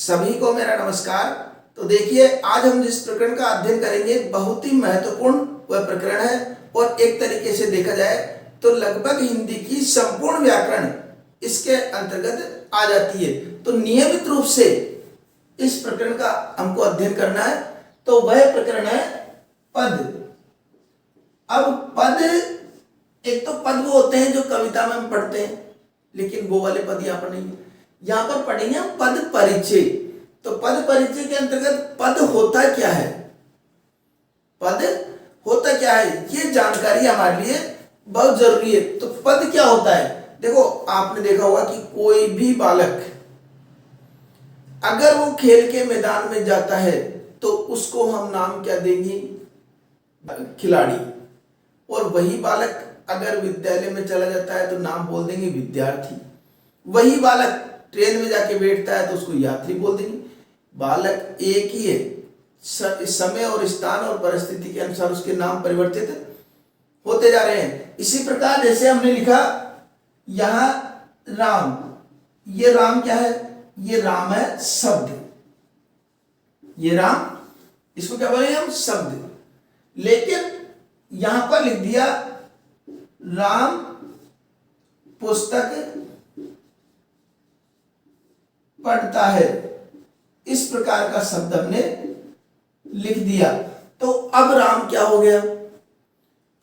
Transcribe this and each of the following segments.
सभी को मेरा नमस्कार। तो देखिए, आज हम जिस प्रकरण का अध्ययन करेंगे बहुत ही महत्वपूर्ण वह प्रकरण है और एक तरीके से देखा जाए तो लगभग हिंदी की संपूर्ण व्याकरण इसके अंतर्गत आ जाती है। तो नियमित रूप से इस प्रकरण का हमको अध्ययन करना है। तो वह प्रकरण है पद। अब पद, एक तो पद वो होते हैं जो कविता में हम पढ़ते हैं, लेकिन वो वाले पद यहाँ पर नहीं है। यहाँ पर पढ़ेंगे हम पद परिचय। तो पद परिचय के अंतर्गत पद होता क्या है, पद होता क्या है, ये जानकारी हमारे लिए बहुत जरूरी है। तो पद क्या होता है, देखो आपने देखा होगा कि कोई भी बालक अगर वो खेल के मैदान में जाता है तो उसको हम नाम क्या देंगे, खिलाड़ी। और वही बालक अगर विद्यालय में चला जाता है तो नाम बोल देंगे विद्यार्थी। वही बालक ट्रेन में जाके बैठता है तो उसको यात्री बोल देंगे। बालक एक ही है, समय और स्थान और परिस्थिति के अनुसार उसके नाम परिवर्तित होते जा रहे हैं। इसी प्रकार जैसे हमने लिखा यहां राम, ये राम क्या है, ये राम है शब्द, ये राम, इसको क्या बोलेंगे हम, शब्द। लेकिन यहां पर लिख दिया राम पुस्तक पढ़ता है, इस प्रकार का शब्द हमने लिख दिया। तो अब राम क्या हो गया,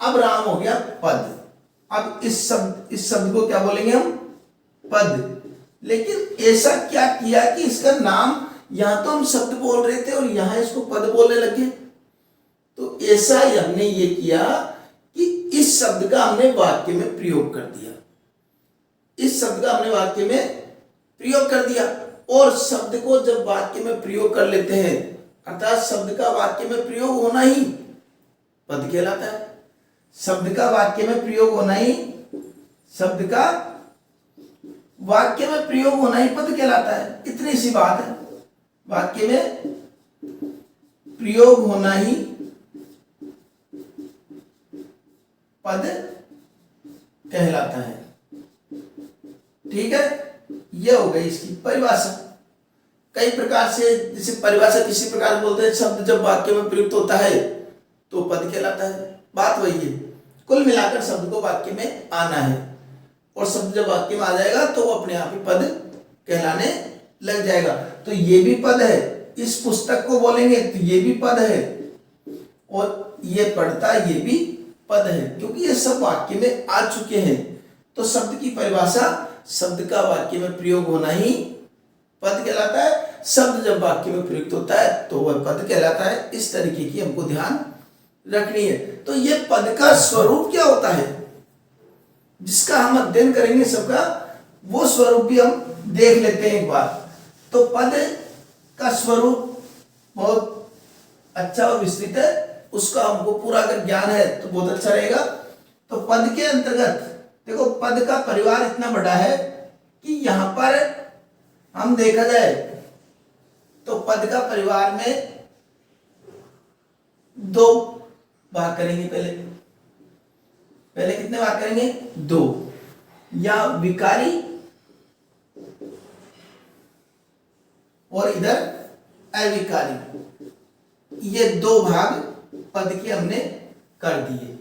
अब राम हो गया पद। अब इस शब्द को क्या बोलेंगे हम, पद। लेकिन ऐसा क्या किया कि इसका नाम, यहां तो हम शब्द बोल रहे थे और यहां इसको पद बोलने लगे। तो ऐसा ही हमने ये किया कि इस शब्द का हमने वाक्य में प्रयोग कर दिया, इस शब्द का हमने वाक्य में प्रयोग कर दिया। और शब्द को जब वाक्य में प्रयोग कर लेते हैं, अर्थात शब्द का वाक्य में प्रयोग होना ही पद कहलाता है। शब्द का वाक्य में प्रयोग होना ही, शब्द का वाक्य में प्रयोग होना ही पद कहलाता है। इतनी सी बात है, वाक्य में प्रयोग होना ही पद कहलाता है। ठीक है, यह हो गई इसकी परिभाषा। कई प्रकार से, जैसे परिभाषा किसी प्रकार बोलते हैं, शब्द जब वाक्य में प्रयुक्त होता है तो पद कहलाता है। बात वही है, कुल मिलाकर शब्द को वाक्य में आना है और शब्द जब वाक्य में आ जाएगा तो वो अपने आप ही पद कहलाने लग जाएगा। तो ये भी पद है, इस पुस्तक को बोलेंगे तो ये भी पद है, और ये पढ़ता ये भी पद है, क्योंकि ये सब वाक्य में आ चुके हैं। तो शब्द की परिभाषा, शब्द का वाक्य में प्रयोग होना ही पद कहलाता है। शब्द जब वाक्य में प्रयुक्त होता है तो वह पद कहलाता है। इस तरीके की हमको ध्यान रखनी है। तो ये पद का स्वरूप क्या होता है, जिसका हम अध्ययन करेंगे सबका, वो स्वरूप भी हम देख लेते हैं एक बार। तो पद का स्वरूप बहुत अच्छा और विस्तृत है, उसका हमको पूरा अगर ज्ञान है तो बहुत अच्छा रहेगा। तो पद के अंतर्गत देखो, पद का परिवार इतना बड़ा है कि यहां पर हम देखा जाए तो पद का परिवार में दो भाग करेंगे। पहले कितने भाग करेंगे, दो, या विकारी और इधर अविकारी। ये दो भाग पद के हमने कर दिए।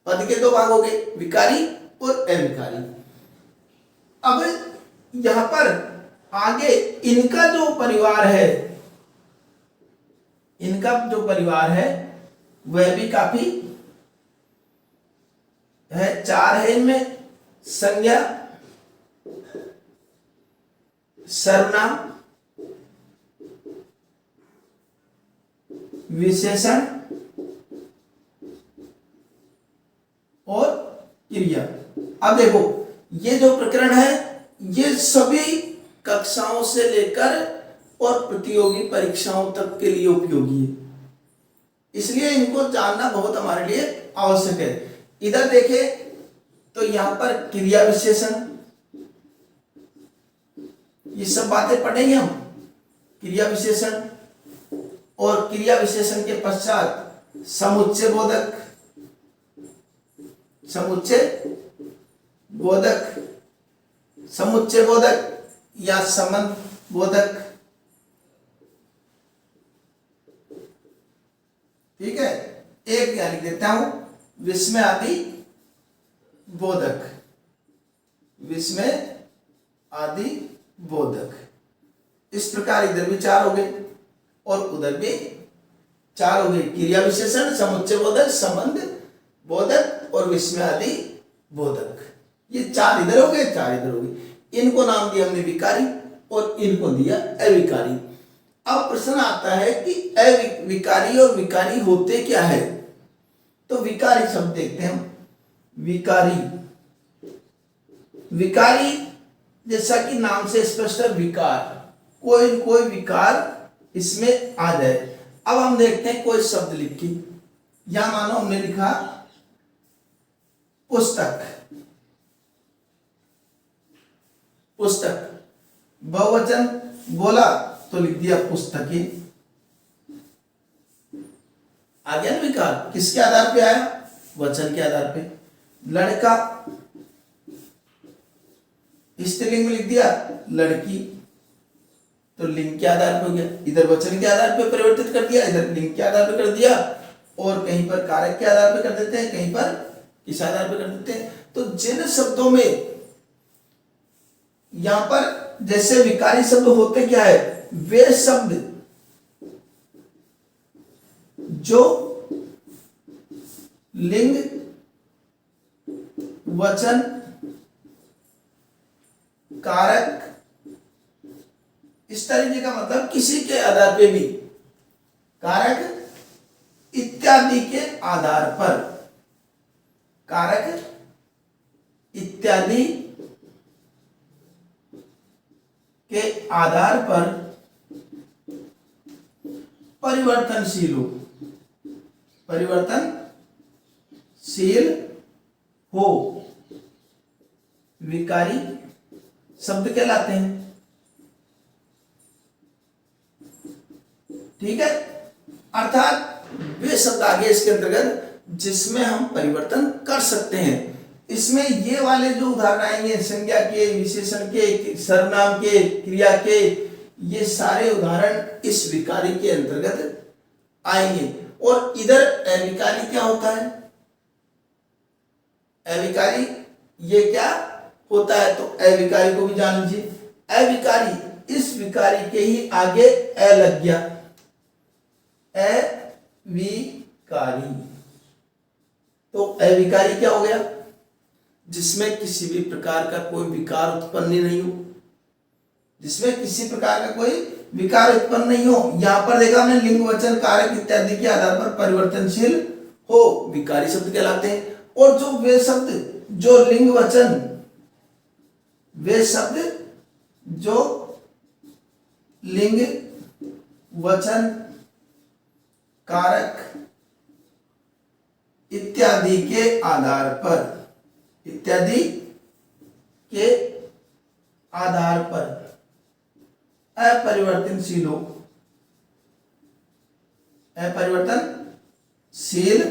पद के दो भाग हो गए, विकारी और अविकारी। अब यहां पर आगे इनका जो परिवार है, इनका जो परिवार है वह भी काफी है, चार है इनमें, संज्ञा, सर्वनाम, विशेषण और क्रिया। अब देखो, ये जो प्रकरण है ये सभी कक्षाओं से लेकर और प्रतियोगी परीक्षाओं तक के लिए उपयोगी है, इसलिए इनको जानना बहुत हमारे लिए आवश्यक है। इधर देखे तो यहां पर क्रिया विशेषण, ये सब बातें पढ़ेंगे हम, क्रिया विशेषण। और क्रिया विशेषण के पश्चात समुच्चय बोधक, समुच्चय बोधक, समुच्चय बोधक या संबंध बोधक, ठीक है, एक यहाँ लिख देता हूं विस्मय आदि बोधक, विस्मय आदि बोधक। इस प्रकार इधर भी 4 हो गए और उधर भी 4 हो गए। क्रिया विशेषण, समुच्चय बोधक, संबंध बोधक और विस्मय आदि बोधक। ये 4 इधर हो गए, 4 इधर हो गए। इनको नाम दिया हमने विकारी और इनको दिया अविकारी। अब प्रश्न आता है कि अविकारी और विकारी होते क्या है। तो विकारी शब्द देखते हैं हम। विकारी, विकारी जैसा कि नाम से स्पष्ट है, विकार, कोई कोई विकार इसमें आ जाए। अब हम देखते हैं कोई शब्द लिख के, या मानो हमने लिखा पुस्तक, पुस्तक, बहुवचन बोला तो लिख दिया पुस्तकें। आ गया ना विकार, किसके आधार पे आया, वचन के आधार पे। लड़का, स्त्रीलिंग में लिख दिया लड़की, तो लिंग के आधार पे हो गया। इधर वचन के आधार पे परिवर्तित कर दिया, इधर लिंग के आधार पे कर दिया, और कहीं पर कारक के आधार पे कर देते हैं, कहीं पर किस आधार पे कर देते हैं। तो जिन शब्दों में यहां पर जैसे विकारी शब्द होते क्या है, वे शब्द जो लिंग, वचन, कारक, इस तरीके का मतलब किसी के आधार पे भी, कारक इत्यादि के आधार पर, कारक इत्यादि के आधार पर परिवर्तनशील हो, परिवर्तनशील हो, विकारी शब्द कहलाते हैं। ठीक है, अर्थात वे शब्द आगे इसके अंतर्गत जिसमें हम परिवर्तन कर सकते हैं। इसमें ये वाले जो उदाहरण आएंगे, संज्ञा के, विशेषण के, सर्वनाम के, क्रिया के, ये सारे उदाहरण इस विकारी के अंतर्गत आएंगे। और इधर अविकारी क्या होता है, अविकारी ये क्या होता है, तो अविकारी को भी जान लीजिए। अविकारी, इस विकारी के ही आगे अ लग गया, अविकारी। तो अविकारी क्या हो गया, जिसमें किसी भी प्रकार का कोई विकार उत्पन्न नहीं हो, जिसमें किसी प्रकार का कोई विकार उत्पन्न नहीं हो। यहां पर देखा हमने लिंग, वचन, कारक इत्यादि के आधार पर परिवर्तनशील हो, विकारी शब्द कहलाते हैं। और जो वे शब्द जो लिंग, वचन, वे शब्द जो लिंग, वचन, कारक इत्यादि के आधार पर, इत्यादि के आधार पर अपरिवर्तनशील हो, अपरिवर्तनशील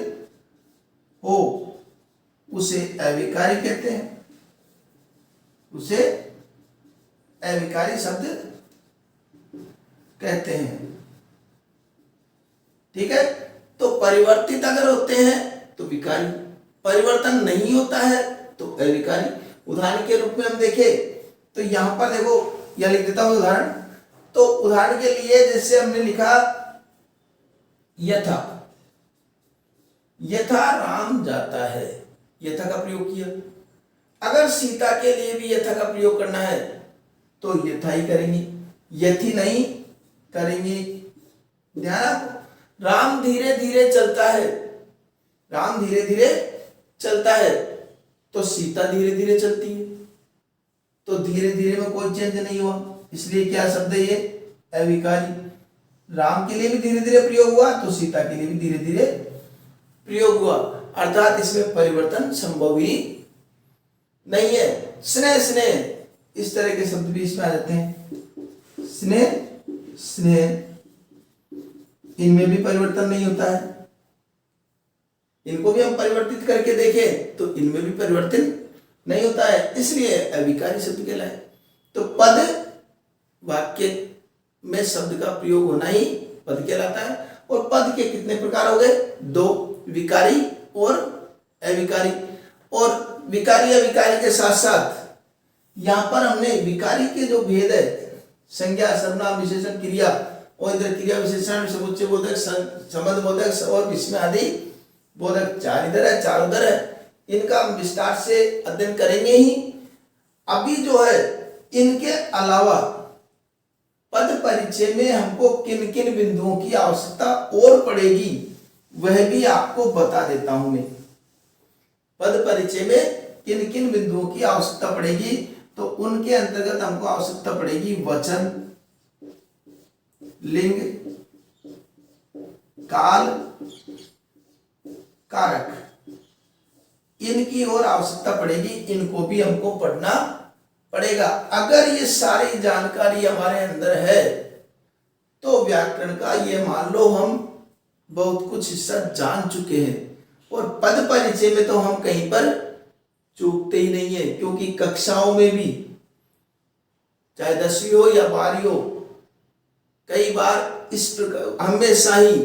हो, उसे अविकारी कहते हैं, उसे अविकारी शब्द कहते हैं। ठीक है, तो परिवर्तित अगर होते हैं तो विकारी, परिवर्तन नहीं होता है तो अविकारी। उदाहरण के रूप में हम देखें तो यहां पर देखो, यह लिख देता हूं उदाहरण। तो उदाहरण के लिए जैसे हमने लिखा यथा, यथा राम जाता है, यथा का प्रयोग किया। अगर सीता के लिए भी यथा का प्रयोग करना है तो यथा ही करेंगे, यथी नहीं करेंगे। ध्यान रखो, राम धीरे धीरे चलता है, राम धीरे धीरे चलता है तो सीता धीरे धीरे चलती है, तो धीरे धीरे में कोई चेंज नहीं हुआ, इसलिए क्या शब्द है ये, अविकारी। राम के लिए भी धीरे धीरे प्रयोग हुआ तो सीता के लिए भी धीरे धीरे प्रयोग हुआ, अर्थात इसमें परिवर्तन संभव ही नहीं है। स्नेह, स्नेह, इस तरह के शब्द भी इसमें आ जाते हैं। स्नेह, स्नेह, इनमें भी परिवर्तन नहीं होता है। इनको भी हम परिवर्तित करके देखें तो इनमें भी परिवर्तन नहीं होता है, इसलिए अविकारी शब्द कहलाए। तो पद, वाक्य में शब्द का प्रयोग होना ही पद कहलाता है। और पद के कितने प्रकार हो गए? दो, विकारी और अविकारी। और विकारी अविकारी के साथ साथ यहां पर हमने विकारी के जो भेद है, संज्ञा, सर्वनाम, विशेषण, क्रिया, और इधर क्रिया विशेषण, समुच्चय बोधक, संबंध बोधक और विस्मय आदि बोधक, चार इधर है चार उधर है, इनका हम विस्तार से अध्ययन करेंगे ही। अभी जो है इनके अलावा पद परिचय में हमको किन किन बिंदुओं की आवश्यकता और पड़ेगी वह भी आपको बता देता हूं मैं। पद परिचय में किन किन बिंदुओं की आवश्यकता पड़ेगी, तो उनके अंतर्गत हमको आवश्यकता पड़ेगी वचन, लिंग, काल, कारक, इनकी और आवश्यकता पड़ेगी। इनको भी हमको पढ़ना पड़ेगा। अगर ये सारी जानकारी हमारे अंदर है तो व्याकरण का ये मान लो हम बहुत कुछ हिस्सा जान चुके हैं। और पद परिचय में तो हम कहीं पर चूकते ही नहीं है, क्योंकि कक्षाओं में भी चाहे 10वीं हो या 12वीं हो, कई बार इस प्रकार हमेशा ही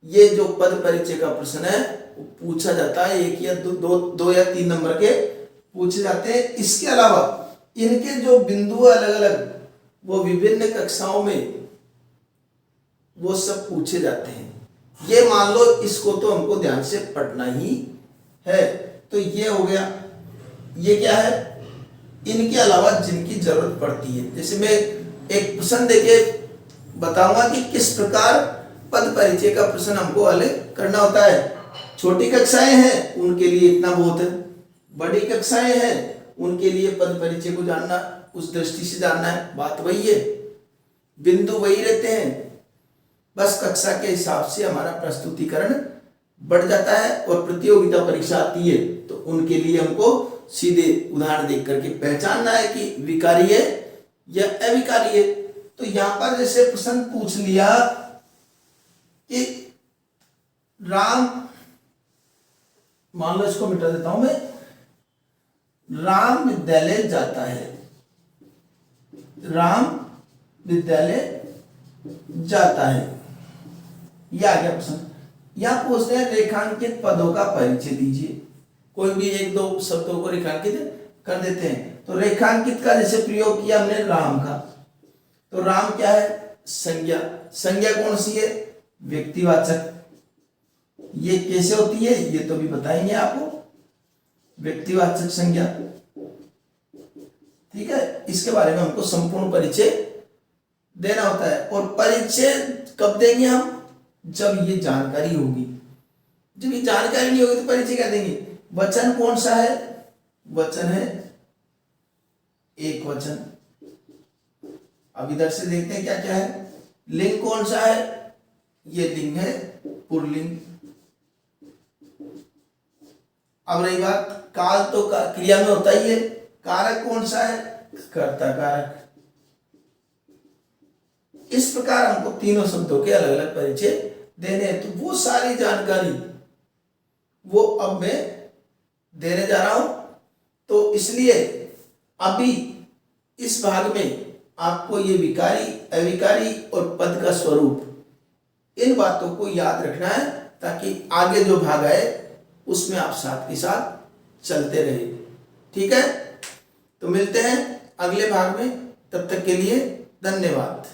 ये जो पद परिचय का प्रश्न है वो पूछा जाता है। एक या दो या 3 नंबर के पूछे जाते हैं। इसके अलावा इनके जो बिंदु अलग अलग वो विभिन्न कक्षाओं में वो सब पूछे जाते हैं। ये मान लो, इसको तो हमको ध्यान से पढ़ना ही है। तो ये हो गया। ये क्या है? इनके अलावा जिनकी जरूरत पड़ती है, जैसे मैं एक प्रश्न देके बताऊंगा कि किस प्रकार पद परिचय का प्रश्न हमको हल करना होता है। छोटी कक्षाएं हैं उनके लिए इतना बहुत है, बड़ी कक्षाएं हैं उनके लिए पद परिचय को जानना उस दृष्टि से जानना है। बात वही है, बिंदु वही रहते हैं, बस कक्षा के हिसाब से हमारा प्रस्तुतिकरण बढ़ जाता है। और प्रतियोगिता परीक्षा आती है तो उनके लिए हमको सीधे उदाहरण देख करके पहचानना है कि विकारी है या अविकारी है। तो यहां पर जैसे प्रश्न पूछ लिया कि राम, मान लो इसको मिटा देता हूं मैं, राम विद्यालय जाता है, राम विद्यालय जाता है, यह आ गया प्रश्न। यहां पूछते हैं रेखांकित पदों का परिचय दीजिए। कोई भी एक दो शब्दों को रेखांकित कर देते हैं। तो रेखांकित का जैसे प्रयोग किया हमने राम का, तो राम क्या है? संज्ञा। संज्ञा कौन सी है? व्यक्तिवाचक। ये कैसे होती है ये तो भी बताएंगे आपको। व्यक्तिवाचक संज्ञा, ठीक है, इसके बारे में हमको संपूर्ण परिचय देना होता है। और परिचय कब देंगे हम? जब ये जानकारी होगी। जब ये जानकारी नहीं होगी तो परिचय क्या देंगे? वचन कौन सा है? वचन है एक वचन। अब इधर से देखते हैं क्या क्या है। लिंग कौन सा है? ये लिंग है पुल्लिंग। अब रही बात काल, तो क्रिया में होता ही है। कारक कौन सा है? कर्ता कारक। इस प्रकार हमको तीनों शब्दों के अलग अलग परिचय देने हैं। तो वो सारी जानकारी वो अब मैं देने जा रहा हूं। तो इसलिए अभी इस भाग में आपको ये विकारी, अविकारी और पद का स्वरूप, इन बातों को याद रखना है ताकि आगे जो भाग आए उसमें आप साथ के साथ चलते रहे। ठीक है, तो मिलते हैं अगले भाग में। तब तक के लिए धन्यवाद।